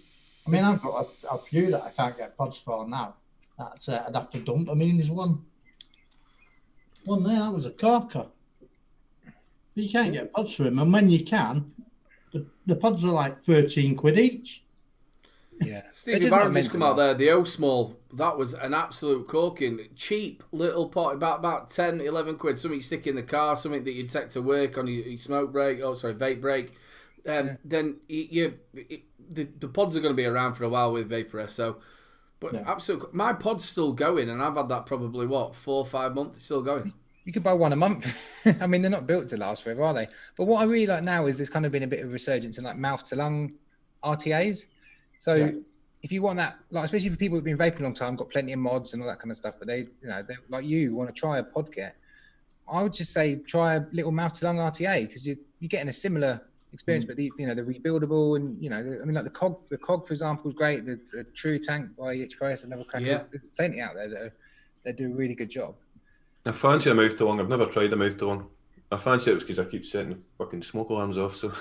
I mean, I've got a few that I can't get pods for now. That I'd have to dump. I mean, there's one there that was a corker. You can't get pods for them, and when you can, the pods are like 13 quid each. Yeah, Stevie Barron just come out there. The O Small, that was an absolute corking, cheap little pot, about 10, 11 quid. Something you stick in the car, something that you'd take to work on your smoke break. Vape break. Then the pods are going to be around for a while with Vapor So, but absolutely, my pod's still going, and I've had that probably 4 or 5 months. It's still going. You could buy one a month. I mean, they're not built to last forever, are they? But what I really like now is there's kind of been a bit of resurgence in like mouth to lung RTAs. So if you want that, like especially for people who've been vaping a long time, got plenty of mods and all that kind of stuff, but they like you want to try a pod kit, I would just say try a little mouth to lung RTA because you're getting a similar experience, but the rebuildable and like the cog for example is great. The True Tank by EHPS and Level Crackers, there's plenty out there that do a really good job. I fancy a mouth to lung. I've never tried a mouth to lung. I fancy it because I keep setting the fucking smoke alarms off. So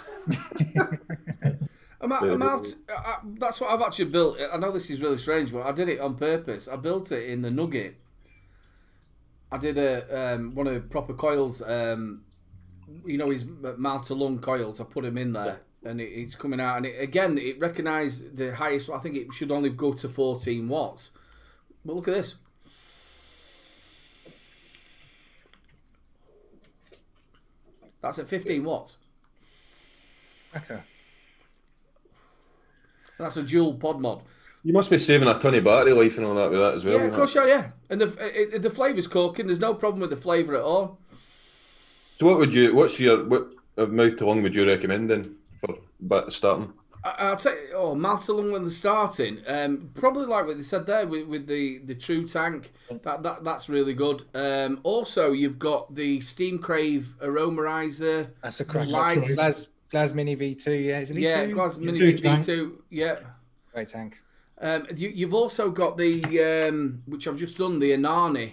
that's what I've actually built. I know this is really strange, but I did it on purpose. I built it in the Nugget. I did one of the proper coils. His mouth to lung coils. I put them in there, and it's coming out. And it recognised the highest. I think it should only go to 14 watts. But look at this. That's at 15 watts. Okay. That's a dual pod mod. you must be saving a ton of battery life and all that with that as well. Yeah, of course, yeah. And the flavour's corking. There's no problem with the flavour at all. So what mouth to lung would you recommend then for starting? I'd say, mouth to lung when they're starting. Probably like what they said there with the True Tank. That's really good. Also, you've got the Steam Crave Aromerizer. That's a crack. Light. Glas Mini V2, yeah. Is it V2? Yeah, Glas Mini V2, yeah. Great tank. You've also got the, which I've just done, the Anani.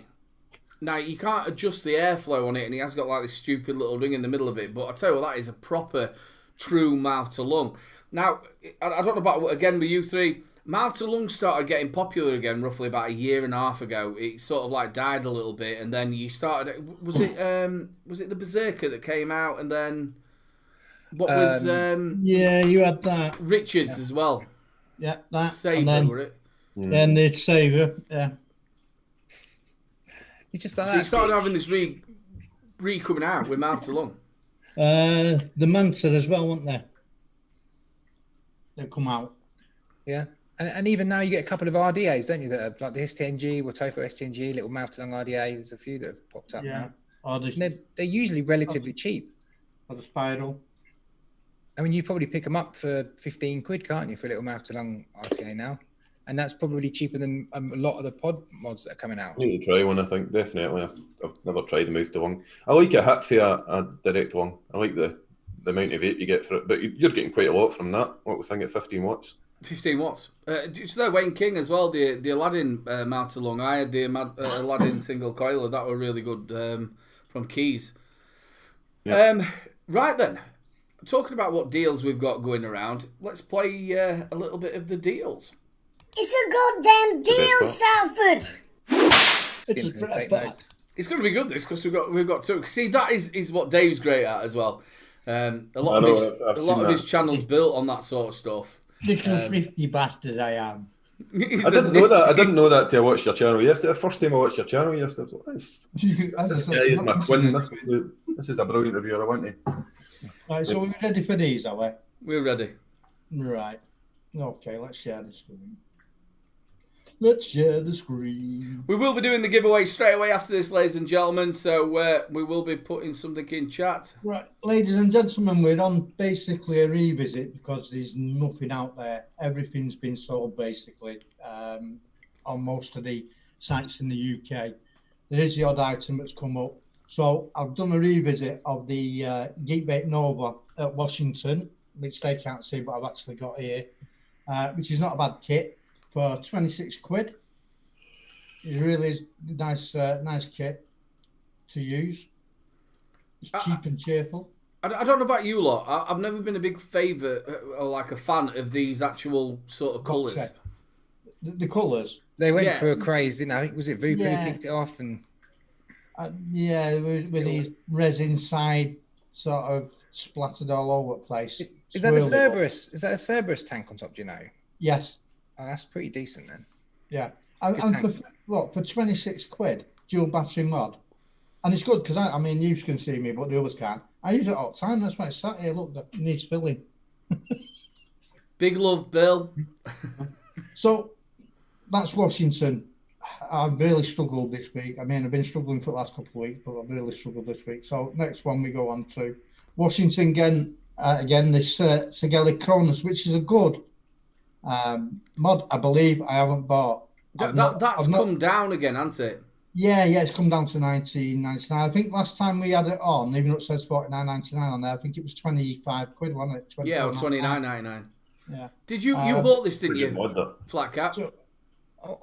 Now, you can't adjust the airflow on it, and he has got like this stupid little ring in the middle of it, but I tell you what, that is a proper, true mouth to lung. Now, I don't know about, again, with you three, mouth to lung started getting popular again roughly about a year and a half ago. It sort of like died a little bit, and then you started, was it the Berserker that came out, and then, what was... yeah, you had that. Richards as well. Yeah, that. Sabre, were it? Then it's Sabre, yeah. You just like so you started having this re coming out with mouth to lung. The Manta as well, weren't they? They come out. Yeah, and even now you get a couple of RDAs, don't you? That are like the STNG, Wotofo STNG, little mouth to lung RDA. There's a few that have popped up now. And they're usually relatively cheap. Or the Spiral. I mean, you probably pick them up for 15 quid, can't you, for a little mouth to lung RTA now? And that's probably cheaper than a lot of the pod mods that are coming out. I need to try one, I think, definitely. I've never tried a mouth to lung. I like a hit for a direct lung. I like the amount of vape you get for it, but you're getting quite a lot from that. What we think at 15 watts? 15 watts. So there, Wayne King as well, the Aladdin mouth to lung. I had the Aladdin single coiler. That were really good from Keys. Yeah. Right then. Talking about what deals we've got going around, let's play a little bit of the deals. It's a goddamn deal, Salford. It's going to be good, this, because we've got two. See, that is what Dave's great at as well. A lot of his channel's built on that sort of stuff. Little thrifty bastard I am. I didn't know that. I didn't know that till I watched your channel yesterday. The first time I watched your channel yesterday, I was like, this guy is my twin. This is a brilliant reviewer. I want to. Right, so we're ready for these, are we? We're ready. Right. Okay, let's share the screen. Let's share the screen. We will be doing the giveaway straight away after this, ladies and gentlemen, so we will be putting something in chat. Right, ladies and gentlemen, we're on basically a revisit because there's nothing out there. Everything's been sold basically on most of the sites in the UK. There is the odd item that's come up. So I've done a revisit of the Geek Vape Nova at Washington, which they can't see, but I've actually got here, which is not a bad kit for 26 quid. It really is nice kit to use. It's cheap and cheerful. I don't know about you lot. I've never been a big favourite or like a fan of these actual sort of colours. The colours? They went for a craze, didn't they? Was it Vape who picked it off? And with these resin side sort of splattered all over the place. Is that a Cerberus? Is that a Cerberus tank on top? Do you know? Yes. Oh, that's pretty decent then. Yeah, and for 26 quid, dual battery mod, and it's good because I mean you can see me, but the others can't. I use it all the time. That's why it's sat here. Look, it needs filling. Big love, Bill. So that's Washington. I've really struggled this week. I mean, I've been struggling for the last couple of weeks, but I've really struggled this week. So next one we go on to Washington again. This Segele Cronus, which is a good. Mod, I believe I haven't bought. That's come down again, hasn't it? Yeah, it's come down to 19.99. I think last time we had it on, even though it says 49.99 on there, I think it was 25 quid, wasn't it? Yeah, or 29.99. Yeah. Did you bought this, didn't you? Mod that. Flat cap.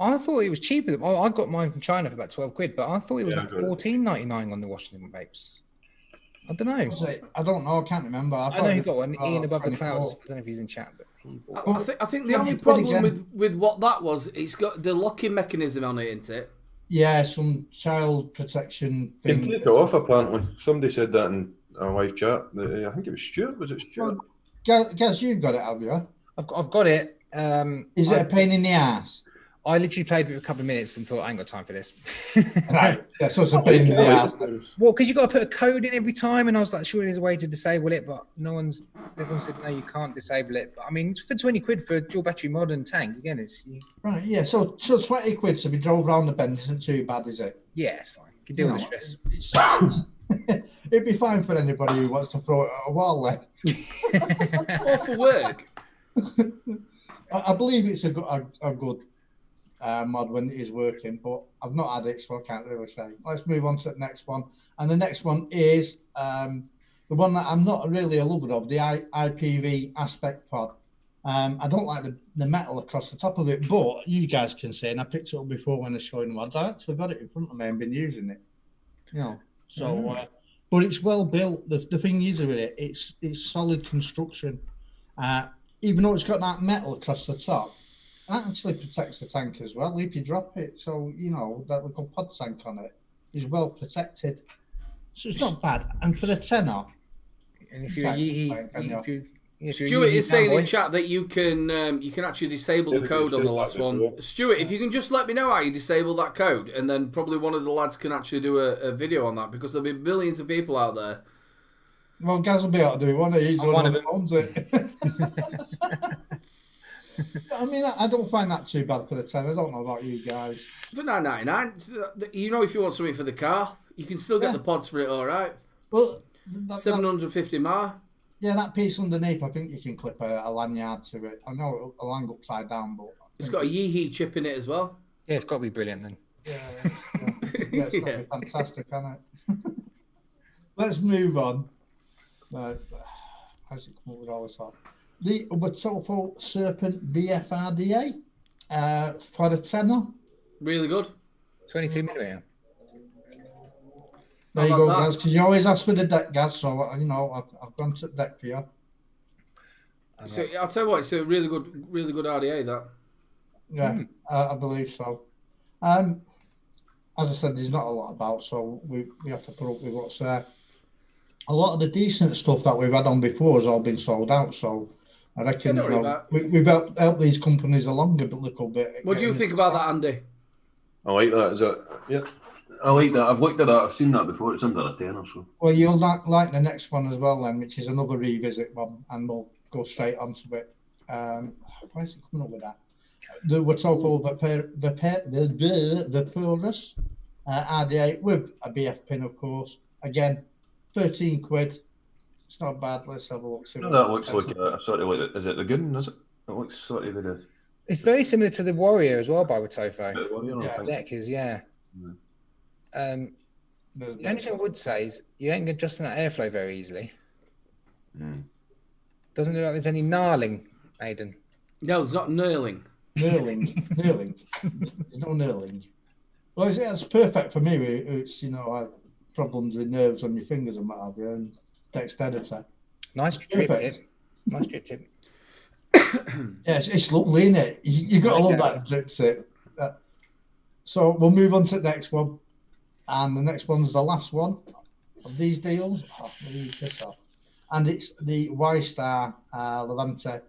I thought it was cheaper. I got mine from China for about 12 quid, but I thought it was like I got it. 14.99 on the Washington vapes. I don't know. Was it? I don't know. I can't remember. I know he got one. Ian above the clouds. I don't know if he's in chat, but he bought I think the only problem with what that was, it's got the locking mechanism on it, isn't it? Yeah, some child protection You thing. can take it off, apparently. Somebody said that in our live chat. I think it was Stuart. Was it Stuart? Gaz, you've got it, have you? I've got it. Is it a pain in the ass? I literally played with it for a couple of minutes and thought, I ain't got time for this. Right. Yeah, so it's a pain in the ass. Well, because you've got to put a code in every time, and I was like, surely there's a way to disable it, but everyone said, no, you can't disable it. But I mean, for 20 quid for a dual battery mod and tank, again, it's... Right, yeah, so 20 quid to be drove around the bend isn't too bad, is it? Yeah, it's fine. You can deal with the stress. It'd be fine for anybody who wants to throw it at a wall then. Or for work. I believe it's a good mod when it is working, but I've not had it, so I can't really say. Let's move on to the next one. And the next one is the one that I'm not really a lover of, the IPV aspect pod. I don't like the metal across the top of it, but you guys can see, and I picked it up before when I was showing the mods. I actually got it in front of me and been using it. You know, so but it's well built. The thing is with it, it's solid construction. Even though it's got that metal across the top, that actually protects the tank as well if you drop it. So, you know, that little pod tank on it is well protected. So it's not bad. And for the tenner... And if you're Stuart is saying in chat that you can actually disable the code on the last one. Stuart, if you can just let me know how you disable that code, and then probably one of the lads can actually do a video on that, because there'll be millions of people out there. Well, Gaz will be able to do one. He's one of them. Owns it. I mean, I don't find that too bad for the 10. I don't know about you guys. For $9.99, you know, if you want something for the car, you can still get the pods for it, all right. Well, 750 mAh. Yeah, that piece underneath, I think you can clip a lanyard to it. I know it'll hang upside down, but it's got a Yee chip in it as well. Yeah, it's got to be brilliant then. Yeah, it's got to be fantastic, hasn't it? Let's move on. Right, how's it come up with all this stuff? The Ubatopo Serpent BFRDA for a tenner. Really good. 22 millimeter. There you go, Gaz, because you always ask for the deck, Gaz, so, you know, I've gone to the deck for you. So, I'll tell you what, it's a really good RDA, that. Yeah, I believe so. As I said, there's not a lot about, so we have to put up with what's there. A lot of the decent stuff that we've had on before has all been sold out, so I reckon we've helped these companies along a little bit. What do you think about that, Andy? I like that. Is it? Yeah. I like that. I've looked at that. I've seen that before. It's under a tenner, so. Well, you'll like the next one as well, then, which is another revisit one, and we'll go straight onto it. Why is it coming up with that? We're talking about the Porous RDA with a BF pin, of course. Again, 13 quid. It's not bad. Let's have a look. That looks like a sort of like. Is it the Gun? Is it? It looks sort of like It's very similar to the Warrior as well by Watofo. the Warrior, I think. Deck is, yeah. The only thing I would say is you ain't adjusting that airflow very easily. Doesn't look like there's any gnarling, Aidan. No, there's not knurling. Knurling. There's no knurling. Well, it's perfect for me. It's, you know, I have problems with nerves on your fingers and what have you, and dexterity. Nice drip tip. Nice drip tip. Yeah, it's lovely, isn't it? You've got to love that drip tip. So we'll move on to the next one. And the next one's the last one of these deals. And it's the Y-Star Levante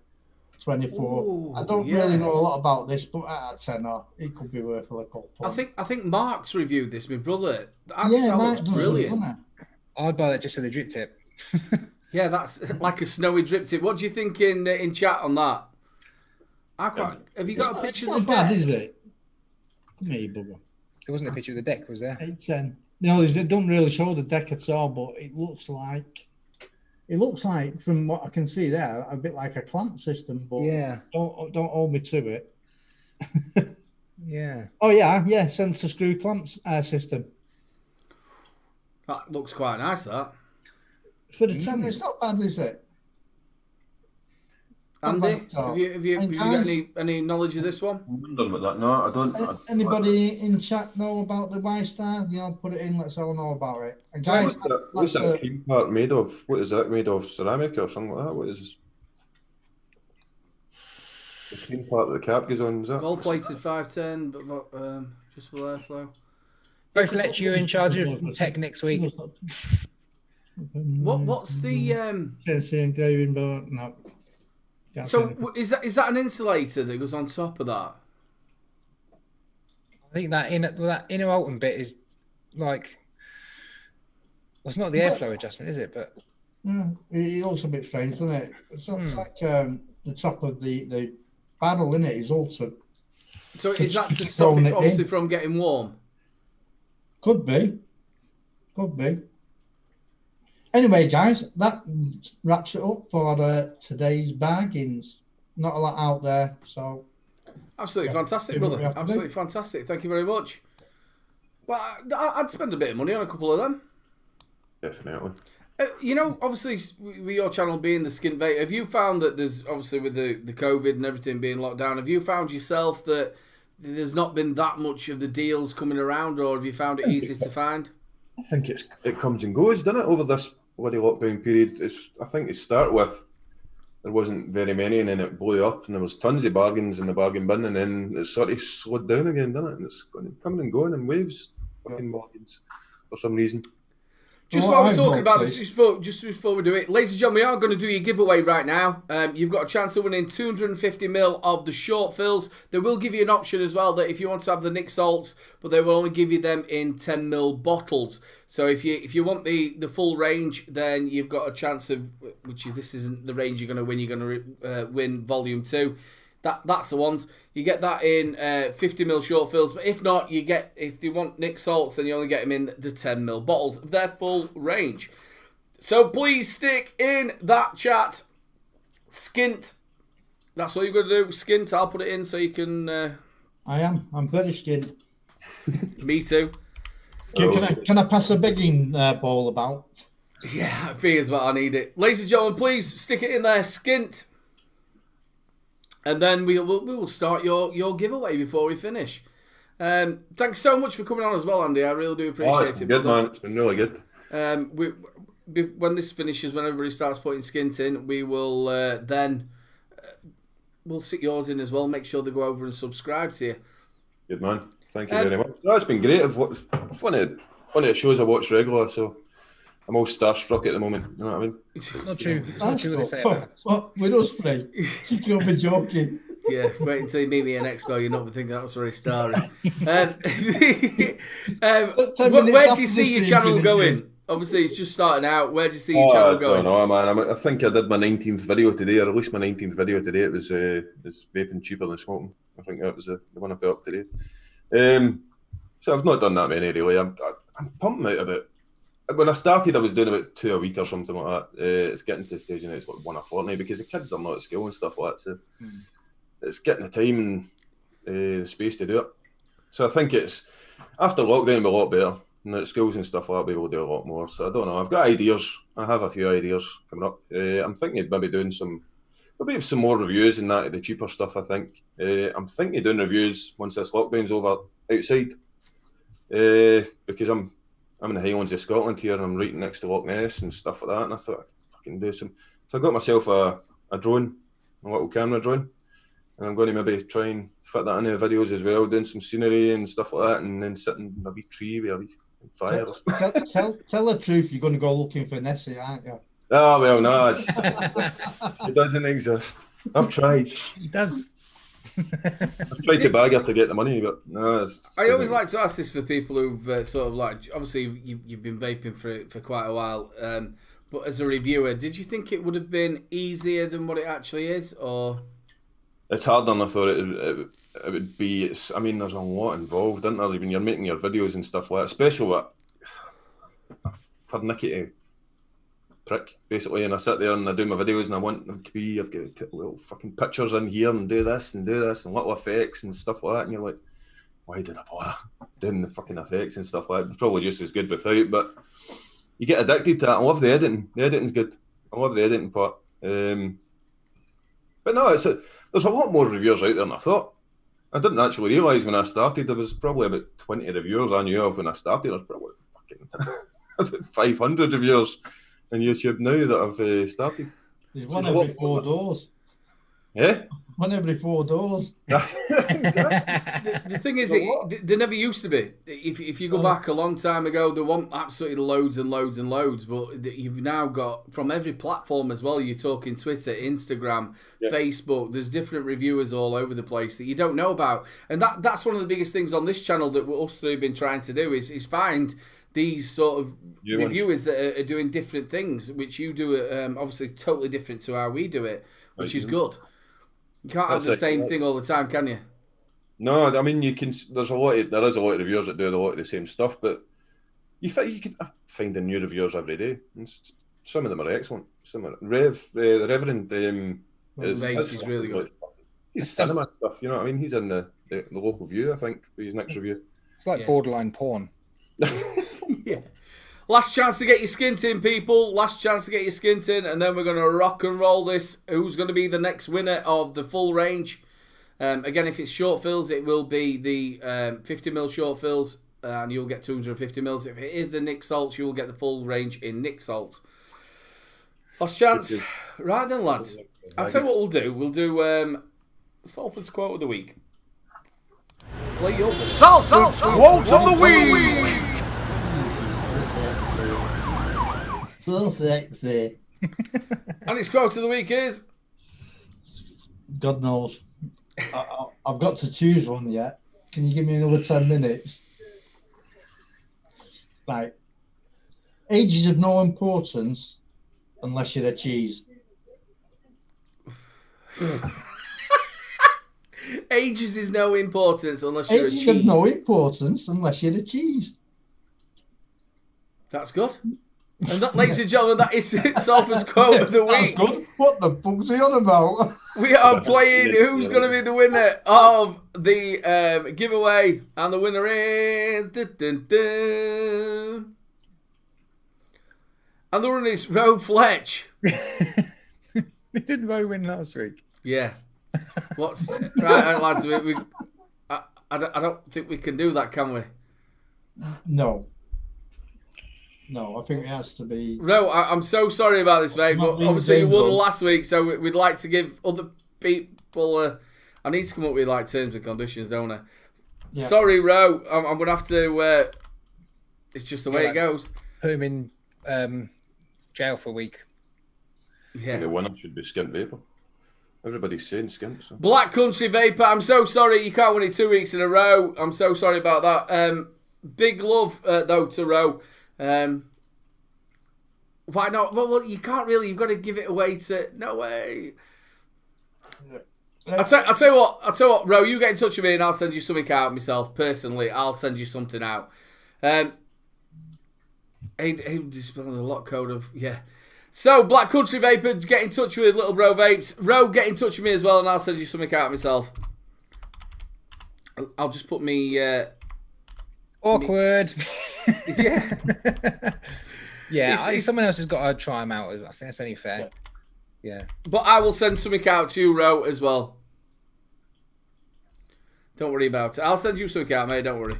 24. Ooh, I don't really know a lot about this, but at a tenner, it could be worth a little point. I think Mark's reviewed this, my brother. That Mark looks brilliant. I'd buy that just for the drip tip. Yeah, that's like a snowy drip tip. What do you think in chat on that? Have you got a picture of the bad, deck? Is it? Me, bugger. There wasn't a picture of the deck, was there? It's no, it don't really show the deck at all, but it looks like It looks like, from what I can see there, a bit like a clamp system, but Yeah. don't hold me to it. Yeah. Oh yeah, sensor screw clamps system. That looks quite nice, that. For the time, it's not bad, is it? Andy, Not bad at have you all. And got guys, any knowledge of this one? I'm wondering about that. No, I don't. Anybody in chat know about the Y-Star? You know, put it in. Let's all know about it. And guys, What's that cream part made of? What is that made of? Ceramic or something like that? What is the cream part that the cap goes on? Is that Gold plated 510, but not just with airflow. Both let you in charge of tech next week. What's the CNC engraving, but no. So is that an insulator that goes on top of that? I think that inner Alton bit is like, well, it's not the airflow adjustment, is it? But yeah, it looks a bit strange, doesn't it? It's like the top of the barrel, in it, is altered. So is that to stop it obviously from getting warm? Could be. Anyway, guys, that wraps it up for today's bargains. Not a lot out there, so. Absolutely fantastic, brother. Absolutely fantastic. Thank you very much. Well, I'd spend a bit of money on a couple of them. Definitely. You know, obviously, with your channel being the SKINT Vape, have you found that there's, obviously with the COVID and everything being locked down, have you found yourself that there's not been that much of the deals coming around, or have you found it easy to find? I think it comes and goes, doesn't it, over this bloody lockdown period? I think to start with, there wasn't very many, and then it blew up, and there was tons of bargains in the bargain bin, and then it sort of slowed down again, didn't it? And it's coming and going in waves, fucking bargains, for some reason. Just while we're talking about this, just before we do it, ladies and gentlemen, we are going to do your giveaway right now. You've got a chance of winning 250ml of the short fills. They will give you an option as well that if you want to have the Nick Salts, but they will only give you them in 10ml bottles. So if you want the full range, then you've got a chance of, this isn't the range you're going to win. You're going to win volume 2. That's the ones. You get that in 50ml short fills, but if not, if you want Nick Salts, then you only get them in the 10ml bottles of their full range. So please stick in that chat, SKINT. That's all you've got to do, SKINT. I'll put it in so you can. I'm very skint. Me too. Can I pass a begging ball about? Yeah, I think as well. I need it, ladies and gentlemen. Please stick it in there, SKINT. And then we will start your giveaway before we finish. Thanks so much for coming on as well, Andy. I really do appreciate It's it. been good, man. It's been really good. When this finishes, when everybody starts putting SKINT in, we will then we'll stick yours in as well. Make sure they go over and subscribe to you. Good, man. Thank you very much. That's been great. It's one of the shows I watch regular, so I'm all starstruck at the moment. You know what I mean? not true. It's not true what they say about us. What, with us, mate? You'll be joking. Yeah, wait until you meet me in Expo. You're not thinking that was very starry. Where do you see your channel going? Obviously, it's just starting out. Where do you see your channel going? I don't know, man. I think I did my 19th video today. I released my 19th video today. It was vaping cheaper than smoking. I think that was the one I put up today. So I've not done that many really. I'm pumping out about. When I started, I was doing about 2 a week or something like that. It's getting to the stage now it's like 1 a fortnight because the kids are not at school and stuff like that. So it's getting the time and the space to do it. So I think it's after lockdown, it'll be a lot better. And at schools and stuff like that, I'll be able to do a lot more. So I don't know. I've got ideas. I have a few ideas coming up. I'm thinking of maybe doing some more reviews and that, the cheaper stuff, I think. I'm thinking of doing reviews once this lockdown's over outside. Because I'm in the Highlands of Scotland here and I'm right next to Loch Ness and stuff like that. And I thought I'd fucking do some. So I got myself a drone, a little camera drone. And I'm going to maybe try and fit that into the videos as well, doing some scenery and stuff like that, and then sitting in a wee tree with a wee fire. Tell the truth, you're going to go looking for Nessie, aren't you? Oh, well, no, it doesn't exist. I've tried. He does. I've tried to bag her to get the money, but no. I always like to ask this for people who've sort of like, obviously you've been vaping for quite a while, but as a reviewer, did you think it would have been easier than what it actually is, or? It's harder than I thought it would be. I mean, there's a lot involved, isn't there? When you're making your videos and stuff like that, especially for Nicky prick, basically, and I sit there and I do my videos and I want them to be, I've got to put little fucking pictures in here and do this and little effects and stuff like that, and you're like, why did I bother doing the fucking effects and stuff like that? It's probably just as good without, but you get addicted to that. I love the editing. The editing's good. I love the editing part. But no, there's a lot more reviewers out there than I thought. I didn't actually realise when I started there was probably about 20 reviewers I knew of when I started. There's probably fucking about 500 reviewers on YouTube now that have started. There's one every 4 doors. Yeah? One every 4 doors. The thing is, they never used to be. If you go back a long time ago, there weren't absolutely loads and loads and loads, but you've now got, from every platform as well, you're talking Twitter, Instagram, Facebook, there's different reviewers all over the place that you don't know about. And that's one of the biggest things on this channel that us three have been trying to do is find these sort of reviewers that are doing different things, which you do obviously totally different to how we do it, which is good. You can't have the same thing all the time, can you? No, I mean you can. There is a lot of reviewers that do a lot of the same stuff, but you can find new reviewers every day. Some of them are excellent. Some are the Reverend is really good. He's cinema stuff. You know what I mean? He's in the local View, I think, for his next review. It's like borderline porn. Yeah. Last chance to get your skint in, people. Last chance to get your skint in, and then we're going to rock and roll this. Who's going to be the next winner of the full range? Again, if it's short fills, it will be the 50mm short fills, and you'll get 250mm. If it is the Nick Salts, you will get the full range in Nick Salts. Last chance. Right then, lads. I'll tell you what we'll do. We'll do Salford's Quote of the Week. Play your Salford's Quote of the Week! So sexy. And his quote of the week is? God knows. I've got to choose one yet. Can you give me another 10 minutes? Right. Age is of no importance unless you're a cheese. Ages is no importance unless you're a cheese. Age is of no importance unless you're a cheese. That's good. And that, ladies and gentlemen, that is Salford's Quote of the Week. That's good. What the fuck's he on about? We are playing who's going to be the winner of the giveaway. And the winner is... And the winner is Ro Fletch. Didn't Ro win last week? Yeah. Right, lads, I don't think we can do that, can we? No. No, I think it has to be... Ro, I'm so sorry about this, mate, but obviously you won last week, so we'd like to give other people... I need to come up with like terms and conditions, don't I? Yeah. Sorry, Ro, I'm going to have to... it's just the way it goes. Put him in jail for a week. Yeah. The winner should be Skint Vapor. Everybody's saying Skint. So. Black Country Vapor, I'm so sorry you can't win it 2 weeks in a row. I'm so sorry about that. Big love, though, to Ro. Why not? Well, you can't really. You've got to give it away to. No way. I'll tell you what, Ro. You get in touch with me, and I'll send you something out myself personally. I'll send you something out. Hey, displaying the lock code of So Black Country Vapor, get in touch with Little Bro Vapes. Ro, get in touch with me as well, and I'll send you something out myself. I'll just put me. Awkward. Yeah. Yeah, someone else has got to try them out. I think that's only fair. Yeah. But I will send something out to you, Ro, as well. Don't worry about it. I'll send you something out, mate. Don't worry.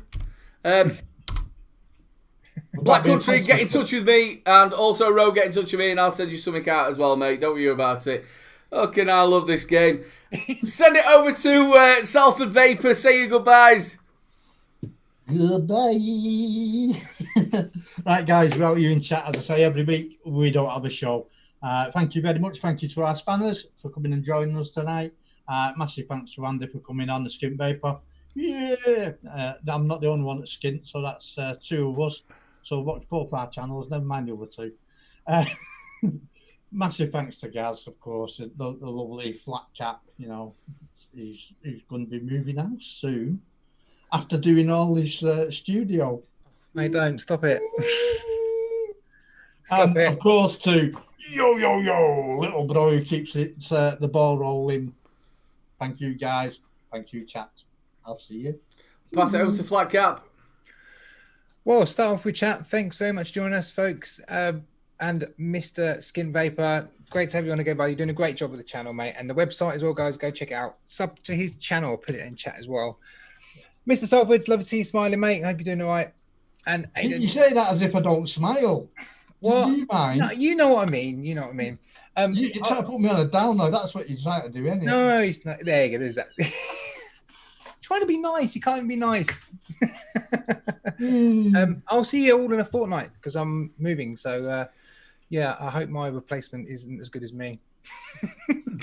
Black Country, get in touch with me. And also, Ro, get in touch with me, and I'll send you something out as well, mate. Don't worry about it. Okay, now I love this game. Send it over to Salford Vapor. Say your goodbyes. Goodbye. Right, guys, without you in chat, as I say every week, we don't have a show. Thank you very much. Thank you to our spanners for coming and joining us tonight. Massive thanks to Andy for coming on the Skint Vapor. Yeah, I'm not the only one that's Skint, so that's 2 of us. So watch both our channels, never mind the other 2. Massive thanks to Gaz, of course, the lovely flat cap. You know, he's going to be moving out soon. After doing all this studio. Mate, don't. Stop it. And of course to yo, little bro who keeps the ball rolling. Thank you, guys. Thank you, chat. I'll see you. Pass it over to Flat Cap. Well, start off with chat. Thanks very much for joining us, folks. And Mr. Skint Vapor, great to have you on again, buddy. You're doing a great job with the channel, mate. And the website as well, guys. Go check it out. Sub to his channel. I'll put it in chat as well. Mr. Salford, love to see you smiling, mate. I hope you're doing all right. And Aidan, you say that as if I don't smile. Well, do you mind? No, you know what I mean. You know what I mean. You're trying to put me on a down now. That's what you're trying to do, isn't it? No, he's not. There you go. There's that. Trying to be nice. You can't even be nice. I'll see you all in a fortnight because I'm moving. So, yeah, I hope my replacement isn't as good as me.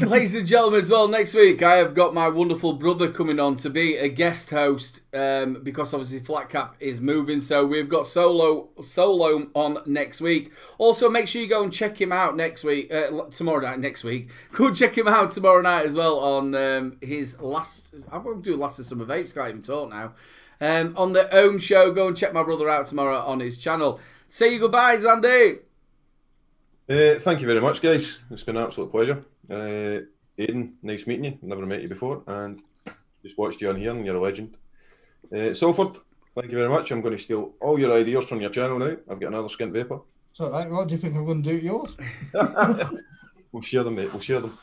Ladies and gentlemen, as well, next week I have got my wonderful brother coming on to be a guest host because obviously Flat Cap is moving, so we've got Solo on next week. Also, make sure you go and check him out tomorrow night. Go check him out tomorrow night as well on his last. I'm going to do last of Summer Vapes. Can't even talk now. On the Ohm Show, go and check my brother out tomorrow on his channel. Say your goodbyes, Andy. Thank you very much, guys. It's been an absolute pleasure. Aidan, nice meeting you. Never met you before, and just watched you on here, and you're a legend. Salford, thank you very much. I'm going to steal all your ideas from your channel now. I've got another Skint Vapor. So, what do you think I'm going to do at yours? We'll share them, mate. We'll share them.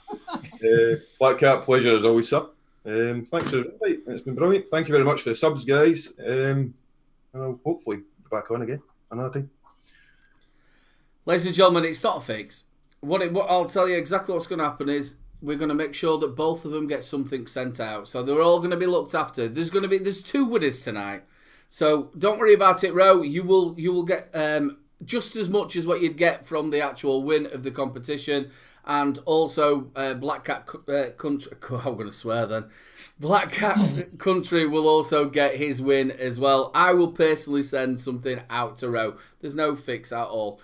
Black Cat, pleasure as always, sir. Thanks for the invite. It's been brilliant. Thank you very much for the subs, guys. And I'll hopefully be back on again another time. Ladies and gentlemen, it's not a fix. What I'll tell you exactly what's going to happen is we're going to make sure that both of them get something sent out. So they're all going to be looked after. There's 2 winners tonight. So don't worry about it, Ro. You will get just as much as what you'd get from the actual win of the competition. And also Black Cat Country, I'm going to swear then. Black Cat Country will also get his win as well. I will personally send something out to Ro. There's no fix at all.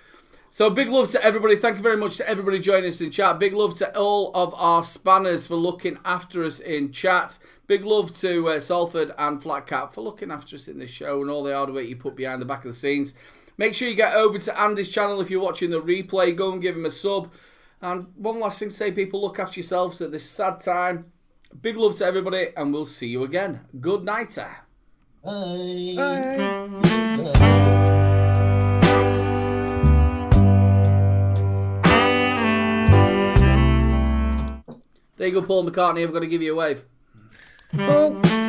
So big love to everybody. Thank you very much to everybody joining us in chat. Big love to all of our spanners for looking after us in chat. Big love to Salford and Flat Cat for looking after us in this show and all the hard work you put behind the back of the scenes. Make sure you get over to Andy's channel if you're watching the replay. Go and give him a sub. And one last thing to say, people, look after yourselves at this sad time. Big love to everybody, and we'll see you again. Good night. Bye. Bye. There you go, Paul McCartney. I've got to give you a wave. Oh.